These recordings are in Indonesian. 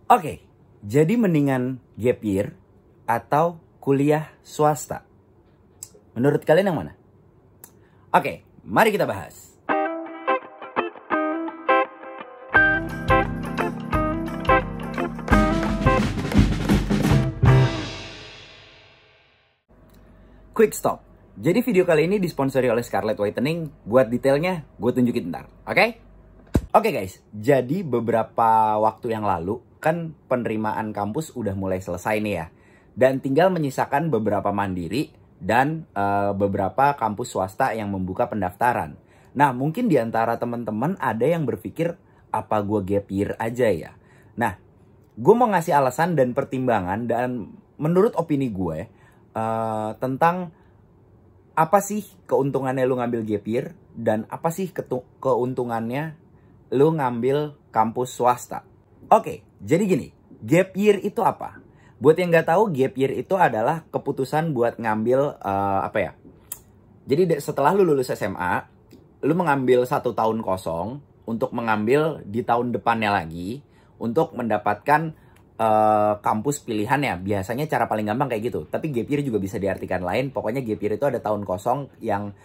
Oke, jadi mendingan gap year atau kuliah swasta? Menurut kalian yang mana? Oke, mari kita bahas. Quick stop. Jadi video kali ini disponsori oleh Scarlett Whitening. Buat detailnya, gue tunjukin ntar. Oke? Oke guys, jadi beberapa waktu yang lalu kan penerimaan kampus udah mulai selesai nih ya. Dan tinggal menyisakan beberapa mandiri dan beberapa kampus swasta yang membuka pendaftaran. Nah, mungkin di antara teman-teman ada yang berpikir, apa gue gap year aja ya? Nah, gue mau ngasih alasan dan pertimbangan dan menurut opini gue tentang apa sih keuntungannya lu ngambil gap year dan apa sih keuntungannya lu ngambil kampus swasta. Oke, jadi gini, gap year itu apa? Buat yang nggak tahu, gap year itu adalah keputusan buat ngambil Jadi setelah lu lulus SMA, lu mengambil 1 tahun kosong untuk mengambil di tahun depannya lagi untuk mendapatkan kampus pilihannya. Biasanya cara paling gampang kayak gitu. Tapi gap year juga bisa diartikan lain. Pokoknya gap year itu ada tahun kosong yang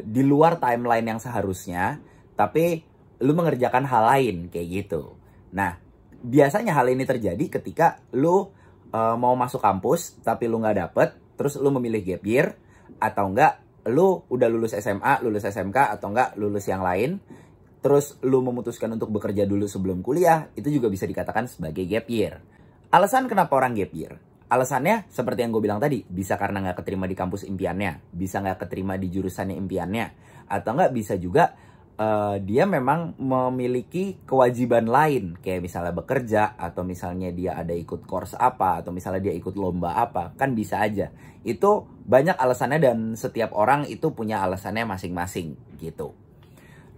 di luar timeline yang seharusnya, tapi lu mengerjakan hal lain kayak gitu. Nah, biasanya hal ini terjadi ketika lu mau masuk kampus tapi lu nggak dapet, terus lu memilih gap year, atau enggak lu udah lulus SMA, lulus SMK, atau enggak lulus yang lain, terus lu memutuskan untuk bekerja dulu sebelum kuliah, itu juga bisa dikatakan sebagai gap year. Alasan kenapa orang gap year? Alasannya seperti yang gue bilang tadi, bisa karena nggak keterima di kampus impiannya, bisa nggak keterima di jurusannya impiannya, atau nggak bisa juga dia memang memiliki kewajiban lain, kayak misalnya bekerja, atau misalnya dia ada ikut course apa, atau misalnya dia ikut lomba apa, kan bisa aja. Itu banyak alasannya dan setiap orang itu punya alasannya masing-masing gitu.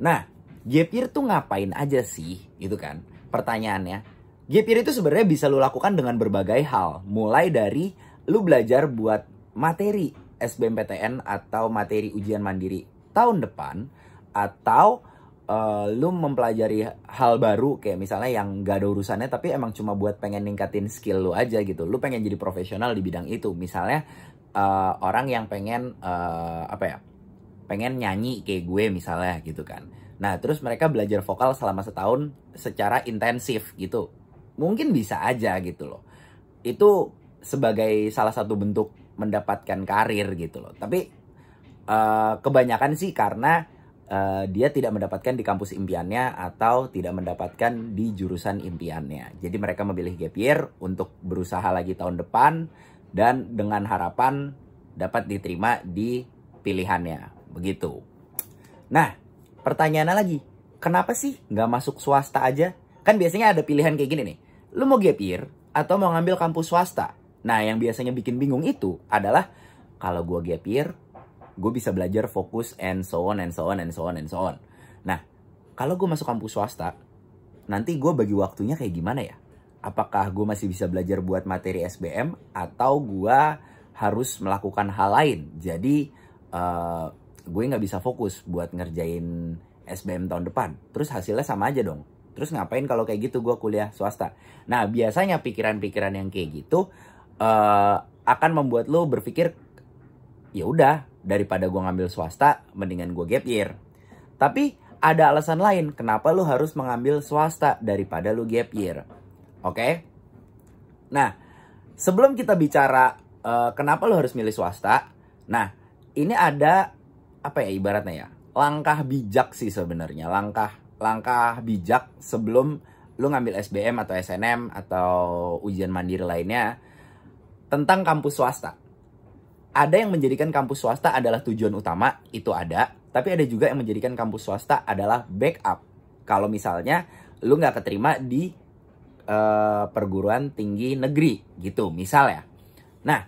Nah, gap year tuh ngapain aja sih? Gitu kan pertanyaannya. Gap year itu sebenarnya bisa lu lakukan dengan berbagai hal. Mulai dari lu belajar buat materi SBMPTN atau materi ujian mandiri tahun depan. Atau lu mempelajari hal baru kayak misalnya yang gak ada urusannya tapi emang cuma buat pengen ningkatin skill lu aja gitu. Lu pengen jadi profesional di bidang itu. Misalnya orang yang pengen pengen nyanyi kayak gue misalnya gitu kan. Nah, terus mereka belajar vokal selama setahun secara intensif gitu. Mungkin bisa aja gitu loh. Itu sebagai salah satu bentuk mendapatkan karir gitu loh. Tapi kebanyakan sih karena dia tidak mendapatkan di kampus impiannya atau tidak mendapatkan di jurusan impiannya. Jadi mereka memilih gap year untuk berusaha lagi tahun depan dan dengan harapan dapat diterima di pilihannya. Begitu. Nah, pertanyaannya lagi, kenapa sih nggak masuk swasta aja? Kan biasanya ada pilihan kayak gini nih. Lu mau gap year atau mau ngambil kampus swasta? Nah, yang biasanya bikin bingung itu adalah kalau gue gap year, gue bisa belajar fokus and so on and so on and so on and so on. Nah, kalau gue masuk kampus swasta, nanti gue bagi waktunya kayak gimana ya? Apakah gue masih bisa belajar buat materi SBM atau gue harus melakukan hal lain? Jadi gue nggak bisa fokus buat ngerjain SBM tahun depan. Terus hasilnya sama aja dong. Terus ngapain kalau kayak gitu gue kuliah swasta? Nah, biasanya pikiran-pikiran yang kayak gitu akan membuat lo berpikir, ya udah, daripada gue ngambil swasta, mendingan gue gap year. Tapi ada alasan lain kenapa lu harus mengambil swasta daripada lu gap year. Oke? Nah, sebelum kita bicara kenapa lu harus milih swasta, nah, ini ada apa ya ibaratnya ya? Langkah bijak sih sebenarnya. Langkah bijak sebelum lu ngambil SBM atau SNM atau ujian mandiri lainnya tentang kampus swasta. Ada yang menjadikan kampus swasta adalah tujuan utama, itu ada. Tapi ada juga yang menjadikan kampus swasta adalah backup. Kalau misalnya lu nggak keterima di perguruan tinggi negeri gitu misalnya. Nah,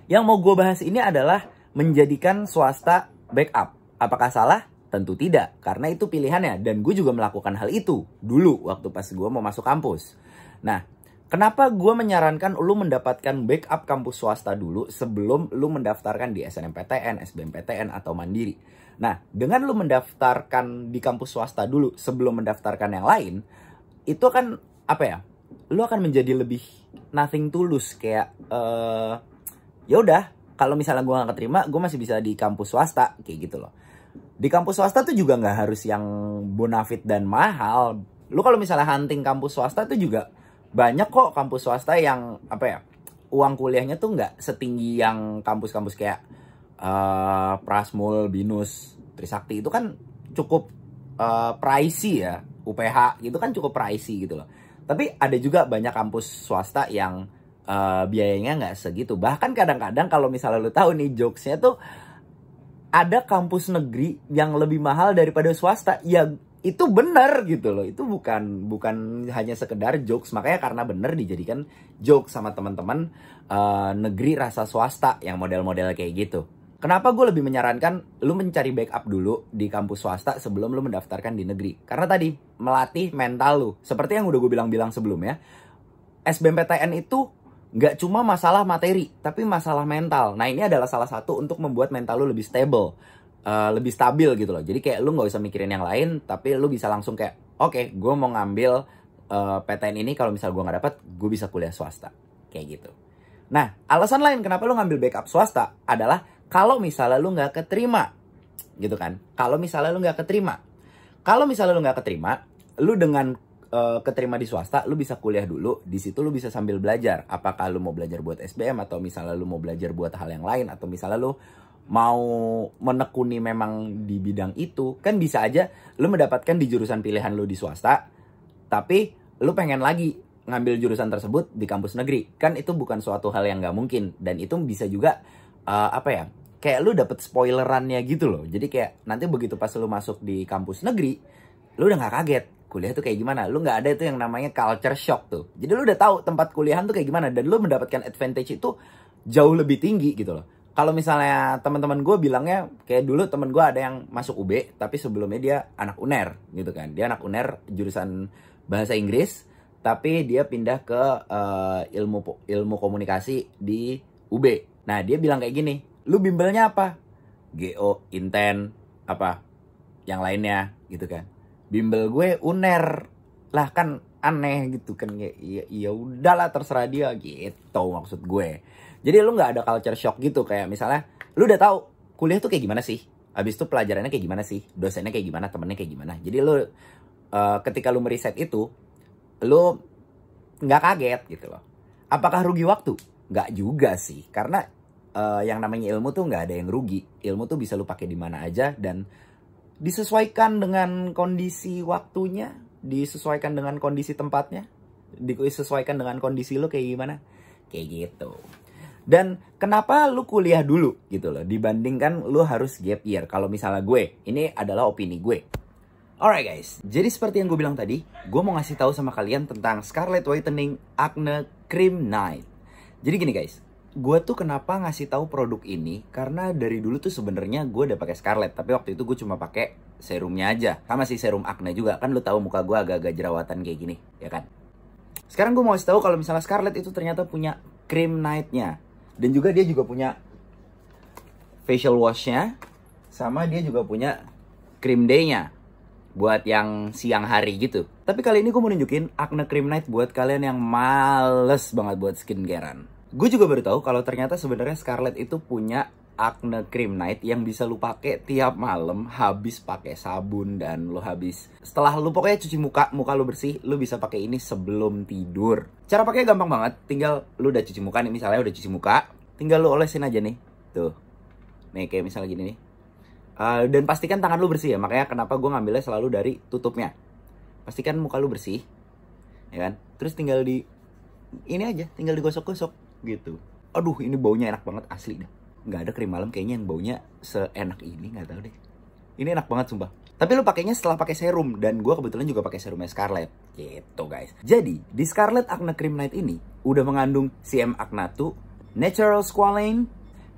yang mau gue bahas ini adalah menjadikan swasta backup. Apakah salah? Tentu tidak, karena itu pilihannya. Dan gue juga melakukan hal itu dulu waktu pas gue mau masuk kampus. Nah, kenapa gue menyarankan lu mendapatkan backup kampus swasta dulu sebelum lu mendaftarkan di SNMPTN, SBMPTN, atau Mandiri? Nah, dengan lu mendaftarkan di kampus swasta dulu sebelum mendaftarkan yang lain, itu kan apa ya, lu akan menjadi lebih nothing tulus. Kayak ya udah, kalau misalnya gue gak keterima, gue masih bisa di kampus swasta kayak gitu loh. Di kampus swasta tuh juga nggak harus yang bonafit dan mahal. Lu kalau misalnya hunting kampus swasta tuh juga banyak kok kampus swasta yang apa ya, uang kuliahnya tuh nggak setinggi yang kampus-kampus kayak Prasmul, Binus, Trisakti. Itu kan cukup pricey ya. UPH gitu kan cukup pricey gitu loh. Tapi ada juga banyak kampus swasta yang biayanya nggak segitu. Bahkan kadang-kadang kalau misalnya lu tahu nih jokesnya tuh, ada kampus negeri yang lebih mahal daripada swasta. Ya itu benar gitu loh. Itu bukan hanya sekedar jokes. Makanya karena benar dijadikan jokes sama teman-teman negeri rasa swasta yang model-model kayak gitu. Kenapa gue lebih menyarankan lu mencari backup dulu di kampus swasta sebelum lu mendaftarkan di negeri. Karena tadi melatih mental lu. Seperti yang udah gue bilang sebelumnya, SBMPTN itu nggak cuma masalah materi, tapi masalah mental. Nah ini adalah salah satu untuk membuat mental lu lebih stable, lebih stabil gitu loh. Jadi kayak lu nggak usah mikirin yang lain, tapi lu bisa langsung kayak, oke, gue mau ngambil PTN ini, kalau misal gue nggak dapet, gue bisa kuliah swasta. Kayak gitu. Nah, alasan lain kenapa lu ngambil backup swasta adalah kalau misalnya lu nggak keterima, gitu kan. Kalau misalnya lu nggak keterima, lu dengan keterima di swasta, lu bisa kuliah dulu. Di situ lu bisa sambil belajar. Apakah lu mau belajar buat SBM, atau misalnya lu mau belajar buat hal yang lain, atau misalnya lu mau menekuni memang di bidang itu. Kan bisa aja lu mendapatkan di jurusan pilihan lu di swasta, tapi lu pengen lagi ngambil jurusan tersebut di kampus negeri. Kan itu bukan suatu hal yang nggak mungkin. Dan itu bisa juga apa ya, kayak lu dapet spoilerannya gitu loh. Jadi kayak nanti begitu pas lu masuk di kampus negeri, lu udah nggak kaget kuliah tuh kayak gimana. Lu nggak ada itu yang namanya culture shock tuh. Jadi lu udah tahu tempat kuliahan tuh kayak gimana, dan lu mendapatkan advantage itu jauh lebih tinggi gitu loh. Kalau misalnya teman-teman gue bilangnya, kayak dulu temen gue ada yang masuk UB, tapi sebelumnya dia anak UNER gitu kan. Dia anak UNER jurusan bahasa Inggris, tapi dia pindah ke ilmu komunikasi di UB. Nah dia bilang kayak gini, lu bimbelnya apa? GO, Inten, apa yang lainnya gitu kan. Bimbel gue UNER. Lah kan aneh gitu kan. Ya udahlah, terserah dia gitu maksud gue. Jadi lu nggak ada culture shock gitu. Kayak misalnya lu udah tahu kuliah tuh kayak gimana sih, habis itu pelajarannya kayak gimana sih, dosennya kayak gimana, temennya kayak gimana. Jadi lu ketika lu meriset itu, lu nggak kaget gitu loh. Apakah rugi waktu? Nggak juga sih. Karena yang namanya ilmu tuh nggak ada yang rugi. Ilmu tuh bisa lu pakai di mana aja, dan disesuaikan dengan kondisi waktunya, disesuaikan dengan kondisi tempatnya, disesuaikan dengan kondisi lu kayak gimana, kayak gitu. Dan kenapa lu kuliah dulu gitu loh, dibandingkan lu harus gap year. Kalau misalnya gue, ini adalah opini gue. Alright guys, jadi seperti yang gue bilang tadi, gue mau ngasih tahu sama kalian tentang Scarlett Whitening Acne Cream Night. Jadi gini guys, gue tuh kenapa ngasih tahu produk ini, karena dari dulu tuh sebenarnya gue udah pakai Scarlett, tapi waktu itu gue cuma pakai serumnya aja. Sama sih serum acne juga, kan lu tahu muka gue agak-agak jerawatan kayak gini, ya kan? Sekarang gue mau ngasih tahu kalau misalnya Scarlett itu ternyata punya cream night-nya, dan juga dia juga punya facial wash-nya, sama dia juga punya cream day-nya buat yang siang hari gitu. Tapi kali ini gue mau nunjukin acne cream night buat kalian yang males banget buat skincarean. Gue juga baru tahu kalau ternyata sebenarnya Scarlett itu punya acne cream night yang bisa lu pakai tiap malam habis pakai sabun, dan lu habis setelah lu pokoknya cuci muka lu bersih, lu bisa pakai ini sebelum tidur. Cara pakai gampang banget, tinggal lu udah cuci muka nih, misalnya udah cuci muka, tinggal lu olesin aja nih. Tuh. Nih kayak misalnya gini nih. Dan pastikan tangan lu bersih ya, makanya kenapa gue ngambilnya selalu dari tutupnya. Pastikan muka lu bersih, ya kan? Terus tinggal ini aja, tinggal digosok-gosok gitu. Aduh, ini baunya enak banget asli dah. Nggak ada krim malam kayaknya yang baunya seenak ini, nggak tahu deh. Ini enak banget sumpah. Tapi lu pakainya setelah pakai serum, dan gue kebetulan juga pakai serumnya Scarlett gitu guys. Jadi di Scarlett Acne Cream Night ini udah mengandung CM Acna2, Natural Squalane,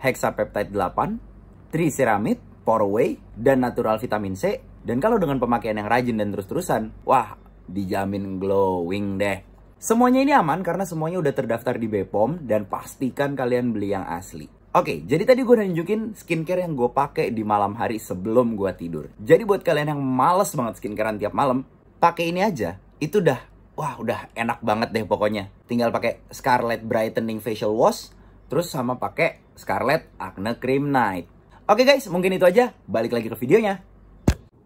Hexapeptide 8, Triceramide, Poroway, dan natural vitamin C. Dan kalau dengan pemakaian yang rajin dan terus-terusan, wah, dijamin glowing deh. Semuanya ini aman karena semuanya udah terdaftar di BPOM, dan pastikan kalian beli yang asli. Oke, jadi tadi gue udah nunjukin skincare yang gue pakai di malam hari sebelum gue tidur. Jadi buat kalian yang males banget skincarean tiap malam, pakai ini aja. Itu udah wah udah enak banget deh pokoknya. Tinggal pakai Scarlett Brightening Facial Wash, terus sama pakai Scarlett Acne Cream Night. Oke guys, mungkin itu aja. Balik lagi ke videonya.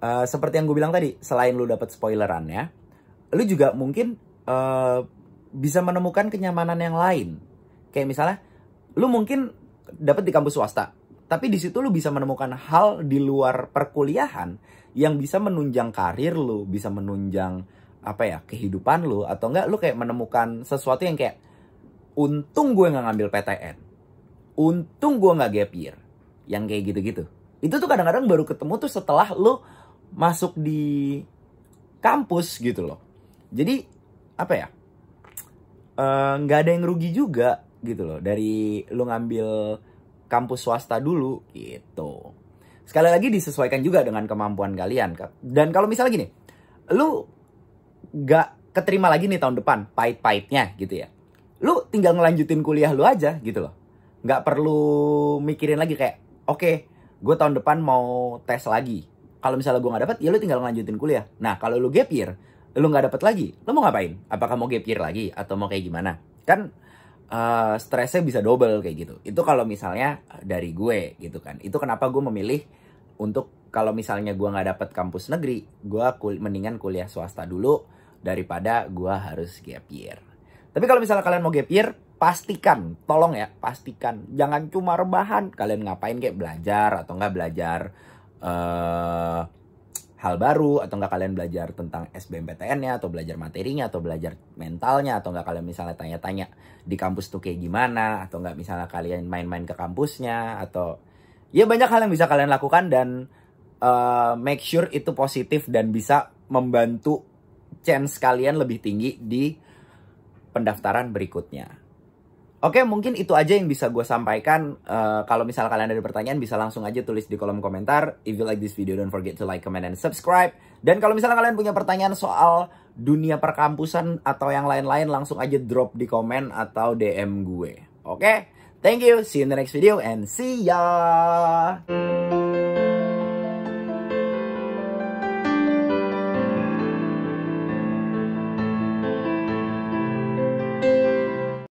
Seperti yang gue bilang tadi, selain lu dapat spoilerannya, lu juga mungkin bisa menemukan kenyamanan yang lain. Kayak misalnya, lu mungkin dapat di kampus swasta, tapi di situ lu bisa menemukan hal di luar perkuliahan yang bisa menunjang karir lu, bisa menunjang kehidupan lu, atau enggak lu kayak menemukan sesuatu yang kayak, untung gue nggak ngambil PTN, untung gue nggak gap year, yang kayak gitu-gitu. Itu tuh kadang-kadang baru ketemu tuh setelah lu masuk di kampus gitu loh. Jadi nggak ada yang rugi juga gitu loh dari lu ngambil kampus swasta dulu gitu. Sekali lagi disesuaikan juga dengan kemampuan kalian. Dan kalau misalnya gini, lu nggak keterima lagi nih tahun depan, pahit-pahitnya gitu ya, lu tinggal ngelanjutin kuliah lu aja gitu loh. Nggak perlu mikirin lagi kayak, oke, gue tahun depan mau tes lagi. Kalau misalnya gue nggak dapet, ya lu tinggal ngelanjutin kuliah. Nah kalau lu gap year, lu nggak dapet lagi, lu mau ngapain? Apakah mau gap year lagi atau mau kayak gimana? Kan stresnya bisa double kayak gitu. Itu kalau misalnya dari gue gitu kan. Itu kenapa gue memilih untuk kalau misalnya gue nggak dapet kampus negeri, gue mendingan kuliah swasta dulu daripada gue harus gap year. Tapi kalau misalnya kalian mau gap year, pastikan, tolong ya, pastikan jangan cuma rebahan. Kalian ngapain kayak belajar atau nggak belajar hal baru, atau nggak kalian belajar tentang SBMPTN-nya, atau belajar materinya, atau belajar mentalnya, atau nggak kalian misalnya tanya-tanya di kampus tuh kayak gimana, atau nggak misalnya kalian main-main ke kampusnya, atau ya banyak hal yang bisa kalian lakukan dan make sure itu positif dan bisa membantu chance kalian lebih tinggi di pendaftaran berikutnya. Oke, mungkin itu aja yang bisa gue sampaikan. Kalau misalnya kalian ada pertanyaan, bisa langsung aja tulis di kolom komentar. If you like this video, don't forget to like, comment, and subscribe. Dan kalau misalnya kalian punya pertanyaan soal dunia perkampusan atau yang lain-lain, langsung aja drop di komen atau DM gue. Oke, thank you. See you in the next video and see ya.